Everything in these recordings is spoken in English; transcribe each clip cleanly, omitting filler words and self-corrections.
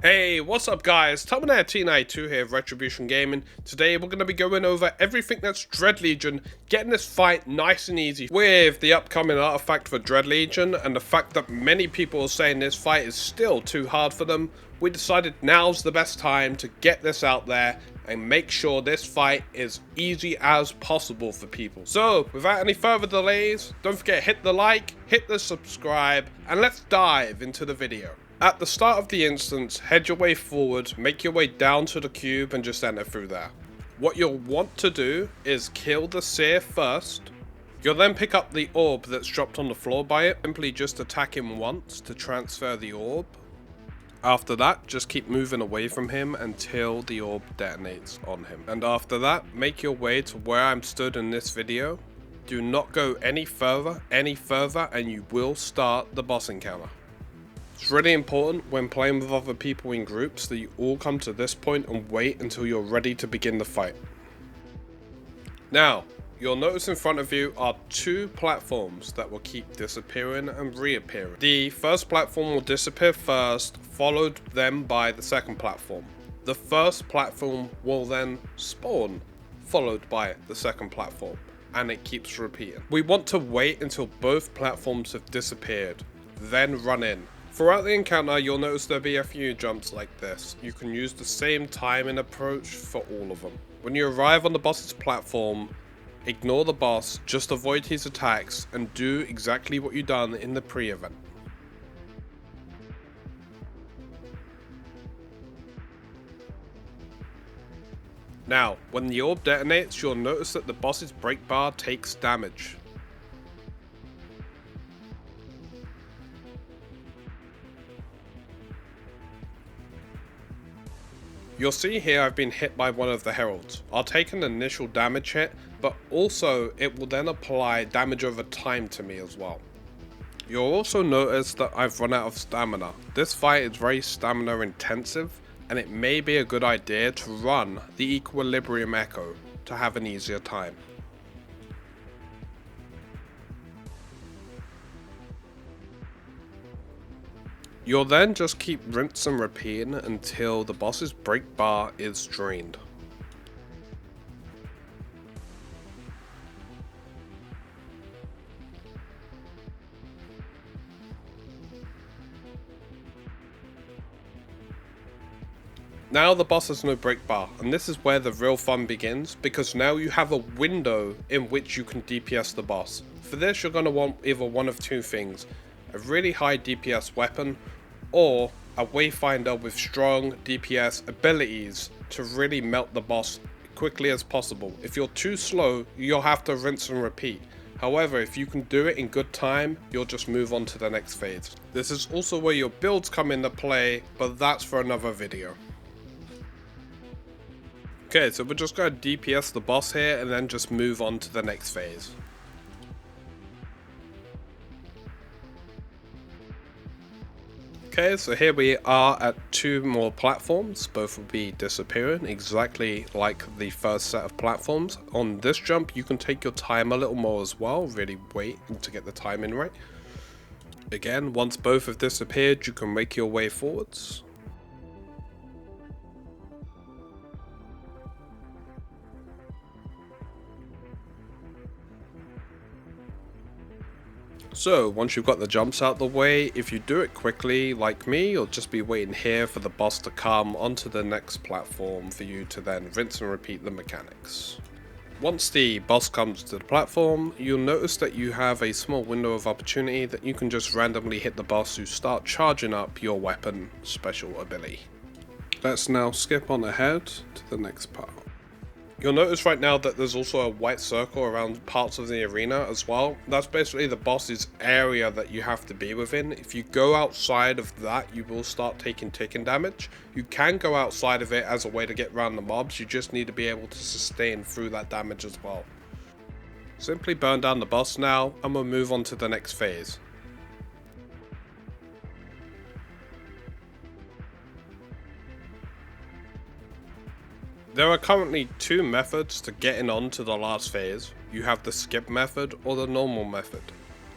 Hey, what's up guys? T92 here of Retribution Gaming. Today we're going to be going over everything that's Dread Legion, getting this fight nice and easy with the upcoming artifact for Dread Legion and the fact that many people are saying this fight is still too hard for them. We decided now's the best time to get this out there and make sure this fight is easy as possible for people. So, without any further delays, don't forget hit the like, hit the subscribe, and let's dive into the video. At the start of the instance, head your way forward, make your way down to the cube and just enter through there. What you'll want to do is kill the seer first. You'll then pick up the orb that's dropped on the floor by it, simply just attack him once to transfer the orb. After that, just keep moving away from him until the orb detonates on him. And after that, make your way to where I'm stood in this video. Do not go any further, and you will start the boss encounter. It's really important when playing with other people in groups that you all come to this point and wait until you're ready to begin the fight. Now, you'll notice in front of you are two platforms that will keep disappearing and reappearing. The first platform will disappear first, followed then by the second platform. The first platform will then spawn, followed by the second platform, and it keeps repeating. We want to wait until both platforms have disappeared, then run in. Throughout the encounter, you'll notice there'll be a few jumps like this. You can use the same timing approach for all of them. When you arrive on the boss's platform, ignore the boss, just avoid his attacks, and do exactly what you done in the pre-event. Now, when the orb detonates, you'll notice that the boss's break bar takes damage. You'll see here I've been hit by one of the heralds. I'll take an initial damage hit, but also it will then apply damage over time to me as well. You'll also notice that I've run out of stamina. This fight is very stamina intensive, and it may be a good idea to run the Equilibrium Echo to have an easier time. You'll then just keep rinse and repeating until the boss's break bar is drained. Now the boss has no break bar, and this is where the real fun begins, because now you have a window in which you can DPS the boss. For this you're going to want either one of two things: a really high DPS weapon, or a Wayfinder with strong DPS abilities to really melt the boss quickly as possible. If you're too slow, you'll have to rinse and repeat. However, if you can do it in good time, you'll just move on to the next phase. This is also where your builds come into play, but that's for another video. Okay, so we're just going to DPS the boss here and then just move on to the next phase. Okay, so here we are at two more platforms. Both will be disappearing exactly like the first set of platforms. On this jump, you can take your time a little more as well. Really wait to get the timing right. Again, once both have disappeared, you can make your way forwards. So, once you've got the jumps out the way, if you do it quickly, like me, you'll just be waiting here for the boss to come onto the next platform for you to then rinse and repeat the mechanics. Once the boss comes to the platform, you'll notice that you have a small window of opportunity that you can just randomly hit the boss to start charging up your weapon special ability. Let's now skip on ahead to the next part. You'll notice right now that there's also a white circle around parts of the arena as well. That's basically the boss's area that you have to be within. If you go outside of that, you will start taking ticking damage. You can go outside of it as a way to get around the mobs. You just need to be able to sustain through that damage as well. Simply burn down the boss now, and we'll move on to the next phase. There are currently two methods to getting on to the last phase. You have the skip method or the normal method.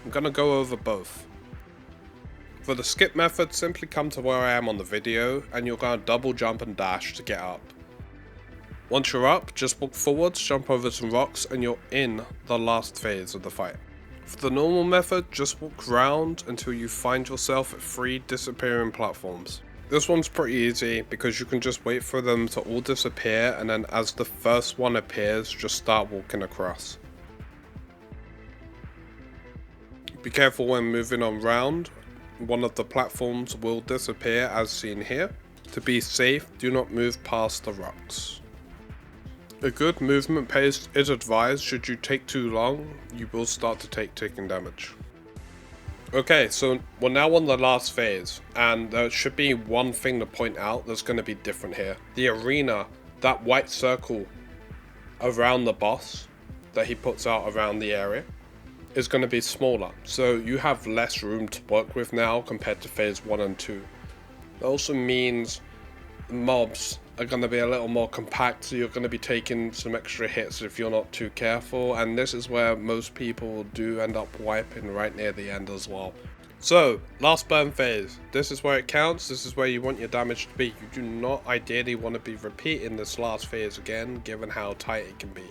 I'm going to go over both. For the skip method, simply come to where I am on the video and you're going to double jump and dash to get up. Once you're up, just walk forwards, jump over some rocks and you're in the last phase of the fight. For the normal method, just walk round until you find yourself at 3 disappearing platforms. This one's pretty easy because you can just wait for them to all disappear and then as the first one appears, just start walking across. Be careful when moving on round, one of the platforms will disappear as seen here. To be safe, do not move past the rocks. A good movement pace is advised. Should you take too long, you will start to take ticking damage. Okay, so we're now on the last phase, and there should be one thing to point out that's going to be different here. The arena, that white circle around the boss that he puts out around the area, is going to be smaller. So you have less room to work with now compared to phase 1 and 2. It also means the mobs are going to be a little more compact, so you're going to be taking some extra hits if you're not too careful, and this is where most people do end up wiping right near the end as well. So, last burn phase. This is where it counts, this is where you want your damage to be. You do not ideally want to be repeating this last phase again, given how tight it can be.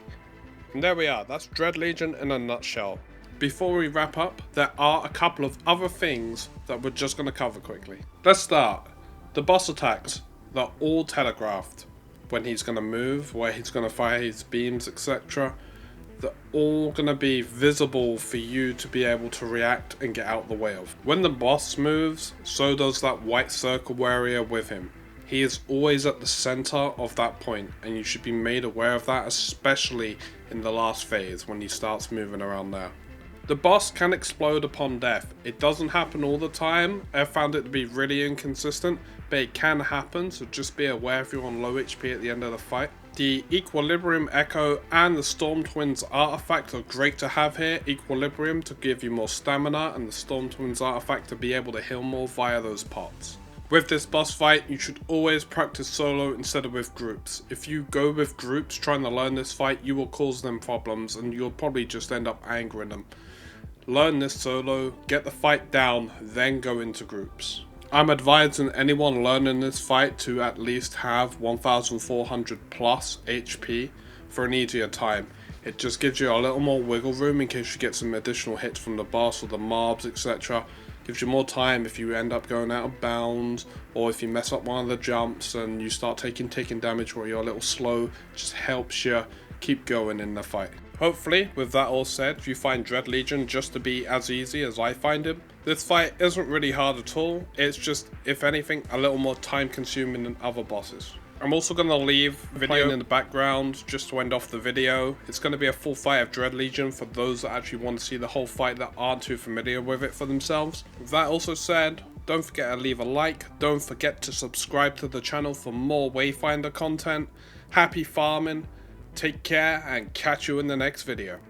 And there we are, that's Dread Legion in a nutshell. Before we wrap up, there are a couple of other things that we're just going to cover quickly. Let's start. The boss attacks. They're all telegraphed. When he's going to move, where he's going to fire his beams, etc. They're all going to be visible for you to be able to react and get out the way of. When the boss moves, so does that white circle warrior with him. He is always at the center of that point, and you should be made aware of that, especially in the last phase when he starts moving around there. The boss can explode upon death. It doesn't happen all the time. I found it to be really inconsistent, but it can happen, so just be aware if you're on low HP at the end of the fight. The Equilibrium Echo and the Storm Twins artifact are great to have here. Equilibrium to give you more stamina, and the Storm Twins artifact to be able to heal more via those pots. With this boss fight, you should always practice solo instead of with groups. If you go with groups trying to learn this fight, you will cause them problems and you'll probably just end up angering them. Learn this solo, get the fight down, then go into groups. I'm advising anyone learning this fight to at least have 1400 plus HP for an easier time. It just gives you a little more wiggle room in case you get some additional hits from the boss or the mobs, etc. Gives you more time if you end up going out of bounds, or if you mess up one of the jumps and you start taking damage where you're a little slow. It just helps you keep going in the fight. Hopefully, with that all said, you find Dread Legion just to be as easy as I find him. This fight isn't really hard at all, it's just, if anything, a little more time consuming than other bosses. I'm also going to leave video in the background just to end off the video. It's going to be a full fight of Dread Legion for those that actually want to see the whole fight that aren't too familiar with it for themselves. With that also said, don't forget to leave a like, don't forget to subscribe to the channel for more Wayfinder content. Happy farming, take care, and catch you in the next video.